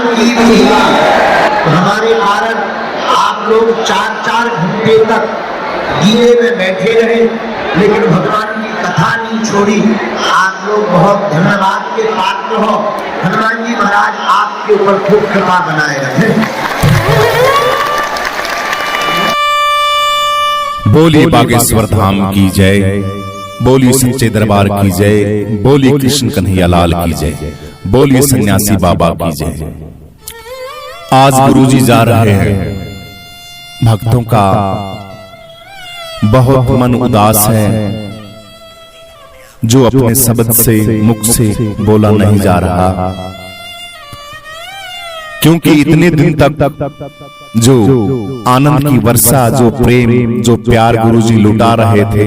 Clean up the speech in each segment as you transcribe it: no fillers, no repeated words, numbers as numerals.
की भी हमारे कारण आप लोग 4-4 घंटे तक दिए में बैठे रहे, लेकिन भगवान की कथा नहीं छोड़ी। आप लोग बहुत धन्यवाद के पात्र हो। हनुमान जी महाराज आपके ऊपर खूब कृपा बनाए रहे। बोली बागेश्वर धाम की जय, बोली सच्चे दरबार की जय, बोली कृष्ण कन्हैया लाल की जय, बोली सन्यासी बाबा की जय। आज गुरुजी जा रहे हैं, भक्तों का बहुत मन उदास है, जो अपने शब्द से मुख से बोला नहीं जा रहा, क्योंकि इतने दिन तक जो आनंद की वर्षा, जो प्रेम, जो प्यार गुरुजी लुटा रहे थे,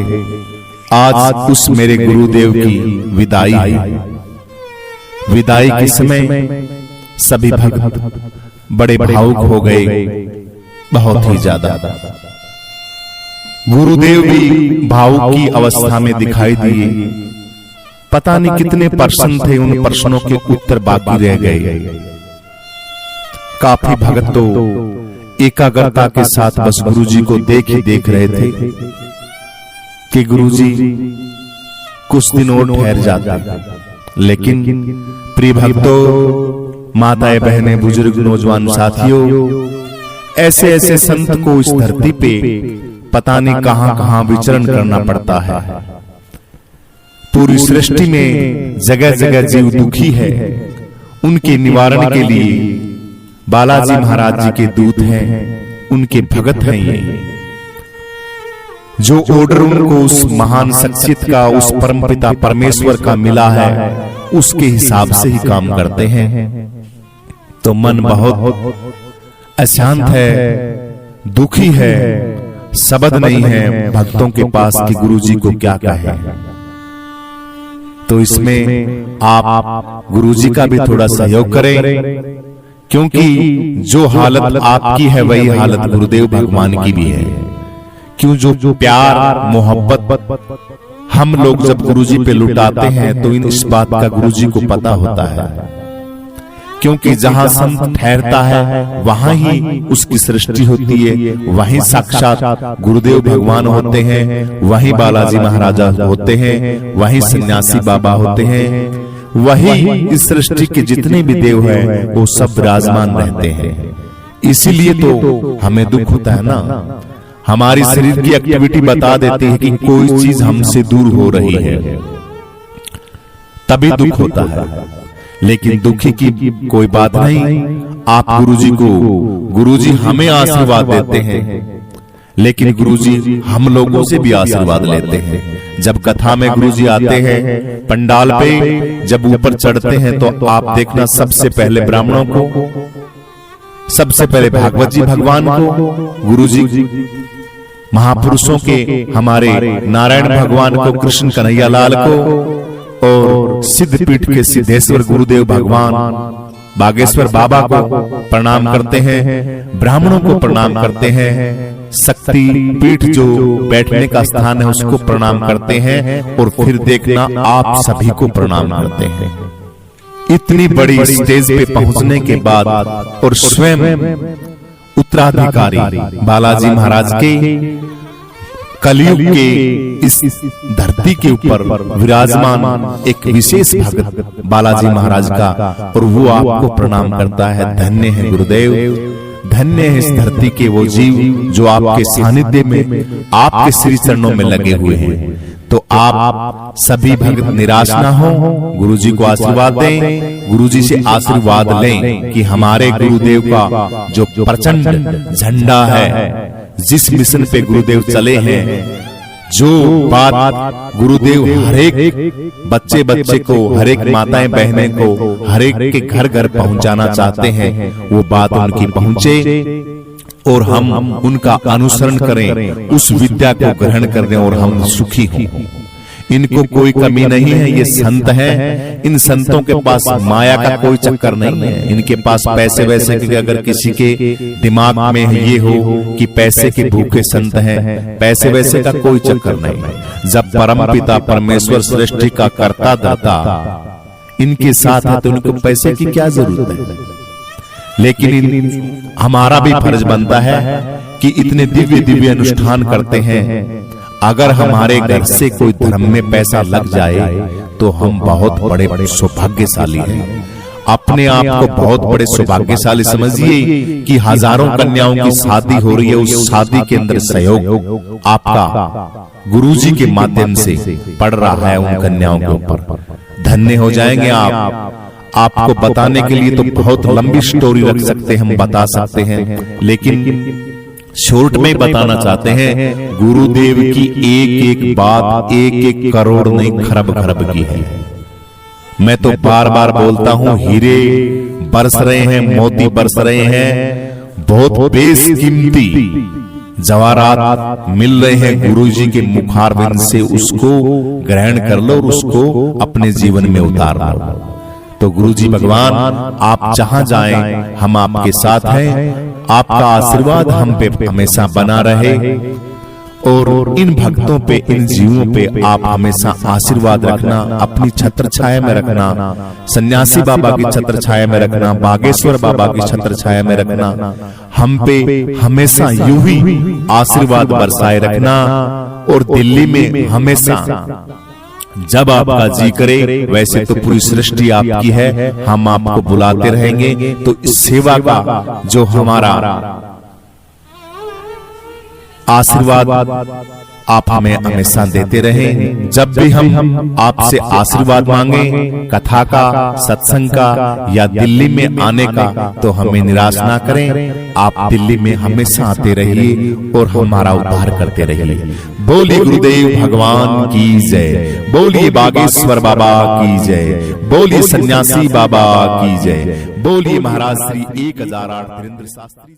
आज उस मेरे गुरुदेव की विदाई है। विदाई के समय सभी भक्त बड़े भावुक हो गए, बहुत ही ज्यादा। गुरुदेव भी भावुक की अवस्था में दिखाई दिए। पता नहीं कितने प्रश्न थे, उन प्रश्नों के उत्तर बाकी रह गए। काफी भक्त तो एकाग्रता के साथ बस गुरुजी को देख ही देख रहे थे कि गुरुजी कुछ दिन और ठहर जाते। लेकिन प्रिय भक्तों, माताएं, बहनें, बुजुर्ग, नौजवान साथियों, ऐसे ऐसे संत को इस धरती पे पता नहीं कहां कहां विचरण करना पड़ता है। पूरी सृष्टि में जगह जगह जीव दुखी है, उनके निवारण के लिए बालाजी महाराज जी के दूत हैं, उनके भगत हैं। ये जो ऑर्डर उनको उस महान शख्सियत का, उस परमपिता परमेश्वर का मिला है, उसके हिसाब से ही काम करते हैं। तो मन बहुत अशांत है, दुखी है, शब्द नहीं है भक्तों के पास कि गुरुजी को क्या कहे। तो इसमें आप गुरुजी का भी थोड़ा सहयोग करें, क्योंकि जो हालत आपकी है वही हालत गुरुदेव भगवान की भी है। क्यों, जो प्यार मोहब्बत हम लोग जब गुरुजी पे लुटाते हैं तो इस बात का गुरुजी को पता होता है, क्योंकि जहां संत ठहरता है वहां ही उसकी सृष्टि होती है, वहीं साक्षात गुरुदेव भगवान होते हैं, वहीं बालाजी महाराजा होते हैं, वहीं सन्यासी बाबा होते हैं, वही इस सृष्टि के जितने भी देव हैं वो सब विराजमान रहते हैं। इसीलिए तो हमें दुख होता है ना, हमारी शरीर की एक्टिविटी बता देती है कि कोई चीज हमसे दूर हो रही है, तभी दुख होता है। लेकिन दुखी की कोई बात नहीं। आप गुरुजी हमें आशीर्वाद देते हैं, लेकिन गुरुजी हम लोगों से भी आशीर्वाद लेते हैं। जब कथा में गुरुजी आते हैं, पंडाल पे जब ऊपर चढ़ते हैं, तो आप देखना सबसे पहले ब्राह्मणों को, सबसे पहले भागवत जी भगवान को, गुरुजी महापुरुषों के हमारे नारायण भगवान को, कृष्ण कन्हैया लाल को, और सिद्धपीठ के सिद्धेश्वर गुरुदेव भगवान बागेश्वर बाबा को प्रणाम करते हैं, ब्राह्मणों को प्रणाम करते हैं, शक्ति पीठ जो बैठने का स्थान है उसको प्रणाम करते हैं, और फिर देखना आप सभी को प्रणाम करते हैं। इतनी बड़ी स्टेज पे पहुंचने के बाद और स्वयं उत्तराधिकारी बालाजी महाराज के कलयुग के इस धरती के ऊपर विराजमान एक विशेष भक्त बालाजी महाराज का, और वो आपको प्रणाम करता है। धन्य है गुरुदेव, धन्य है इस धरती के वो जीव जो आपके सानिध्य में, आपके श्री चरणों में लगे हुए हैं। तो आप सभी भक्त निराश ना हो, गुरुजी को आशीर्वाद दें, गुरुजी से आशीर्वाद लें कि हमारे गुरुदेव का जो प्रचंड झंडा है, जिस मिशन पे गुरुदेव चले हैं, जो बात गुरुदेव हरेक बच्चे बच्चे को, हरेक माताएं बहनें को, हरेक के घर घर पहुंचाना चाहते हैं, वो बात उनकी पहुंचे और हम उनका अनुसरण करें, उस विद्या को ग्रहण करें और हम सुखी हों। इनको कोई कमी नहीं है, ये संत हैं। इन संतों के पास माया का कोई चक्कर नहीं है। इनके पास पैसे वैसे के, अगर किसी के दिमाग में ये हो कि पैसे के भूखे संत हैं, पैसे वैसे का कोई चक्कर नहीं। जब परमपिता परमेश्वर सृष्टि का कर्ता दाता इनके साथ है तो उनको पैसे की क्या जरूरत है। लेकिन हमारा भी फर्ज बनता है कि इतने दिव्य दिव्य अनुष्ठान करते हैं, अगर हमारे घर से कोई धर्म में पैसा लग जाए तो हम बहुत बड़े बड़े सौभाग्यशाली हैं। अपने आप को बहुत बड़े सौभाग्यशाली समझिए कि हजारों कन्याओं की शादी हो रही है, उस शादी के अंदर सहयोग आपका गुरुजी के माध्यम से पड़ रहा है उन कन्याओं के ऊपर। धन्य हो जाएंगे आप। आपको बताने के लिए तो बहुत लंबी स्टोरी रख सकते हैं, हम बता सकते हैं, लेकिन शॉर्ट में बताना चाहते हैं गुरुदेव की एक एक बात एक एक करोड़ नहीं खरब खरब की है। मैं तो बार बार बोलता हूं, हीरे बरस रहे हैं, मोती बरस रहे हैं, बहुत बेशकीमती जवाहरात मिल रहे हैं गुरुजी के मुखारविंद से, उसको ग्रहण कर लो और उसको अपने जीवन में उतार लो। तो गुरुजी भगवान आप जहां जाएं हम आपके साथ हैं, आपका आशीर्वाद हम पे हमेशा बना रहे और इन भक्तों पे, इन जीवों पे आप हमेशा आशीर्वाद रखना, अपनी छत्र छाया में रखना, सन्यासी बाबा की छत्र छाया में रखना, बागेश्वर बाबा की छत्र छाया में रखना, हम पे हमेशा यूं ही आशीर्वाद बरसाए रखना। और दिल्ली में हमेशा जब आपका जी करे, वैसे तो पूरी सृष्टि आपकी है, हम आपको बुलाते रहेंगे। तो इस सेवा का जो हमारा आशीर्वाद आप हमें हमेशा देते रहें। जब भी हम आपसे आशीर्वाद मांगे, कथा का, सत्संग का या दिल्ली में आने का, तो हमें निराश ना करें। आप दिल्ली में हमेशा आते रहिए और हमारा उद्धार करते रहिए। बोलिए गुरुदेव भगवान की जय, बोलिए बागेश्वर बाबा की जय, बोलिए सन्यासी बाबा की जय, बोलिए महाराज श्री 1008 धीरेन्द्र शास्त्री जी।